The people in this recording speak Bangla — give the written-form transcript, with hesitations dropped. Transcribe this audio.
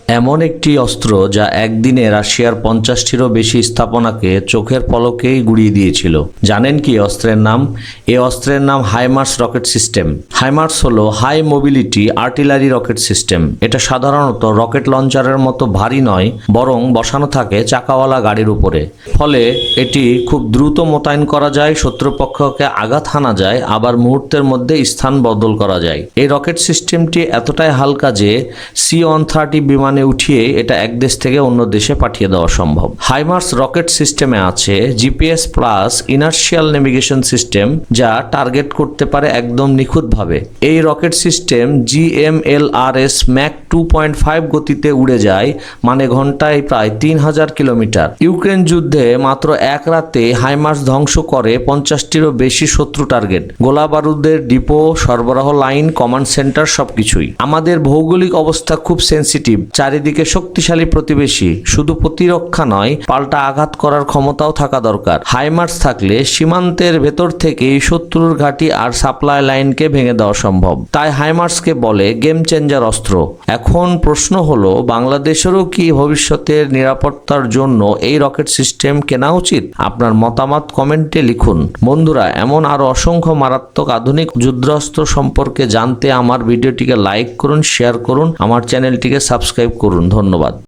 এমন একটি অস্ত্র যা একদিনে রাশিয়ার 50টিরও বেশি স্থাপনাকে চোখের পলকেই গুড়িয়ে দিয়েছিল। জানেন কি অস্ত্রের নাম? এই অস্ত্রের নাম হাইমার্স রকেট সিস্টেম। হাইমার্স হলো high mobility artillery rocket system. এটা সাধারণত রকেট লঞ্চারের মতো ভারী নয়, বরং বসানো থাকে চাকাওয়ালা গাড়ির উপরে। ফলে এটি খুব দ্রুত মোতায়েন করা যায়, শত্রুপক্ষকে আঘাত হানা যায়, আবার মুহূর্তের মধ্যে স্থান বদল করা যায়। এই রকেট সিস্টেমটি এতটাই হালকা যে C-130 বিমানে উঠিয়ে এটা এক দেশ থেকে অন্য দেশে পাঠিয়ে দেওয়া সম্ভব। হাইমার্স রকেট সিস্টেমে আছে GPS plus inertial navigation system, যা টার্গেট করতে পারে একদম নিখুঁতভাবে। এই রকেট সিস্টেম GMLRS ম্যাক 2.5 গতিতে উড়ে যায়, মানে ঘন্টায় প্রায় 3000 কিলোমিটার। ইউক্রেন যুদ্ধে মাত্র এক রাতে হাইমার্স ধ্বংস করে 50টিরও বেশি শত্রু টার্গেট, গোলা বারুদের ডিপো, সরবরাহ লাইন, কমান্ড সেন্টার, সবকিছুই। আমাদের ভৌগোলিক অবস্থা খুব সেন্সিটিভ, চারিদিকে শক্তিশালী প্রতিবেশী। শুধু প্রতিরক্ষা নয়, পাল্টা আঘাত করার ক্ষমতাও থাকা দরকার। হাইমার্স থাকলে সীমান্তের ভেতর থেকেই শত্রুর ঘাঁটি আর সাপ্লাই লাইনকে ভেঙে দেওয়া সম্ভব। তাই হাইমার্সকে বলে গেম চেঞ্জার অস্ত্র। এখন প্রশ্ন হলো, বাংলাদেশেরও কি ভবিষ্যতের নিরাপত্তার জন্য এই রকেট সিস্টেম কেনা উচিত? আপনার মতামত কমেন্টে লিখুন। বন্ধুরা, এমন আরো অসংখ্য মারাত্মক আধুনিক যুদ্ধাস্ত্র সম্পর্কে জানতে আমার ভিডিওটিকে লাইক করুন, শেয়ার করুন, আমার চ্যানেলটিকে সাবস্ক্রাইব করুন। ধন্যবাদ।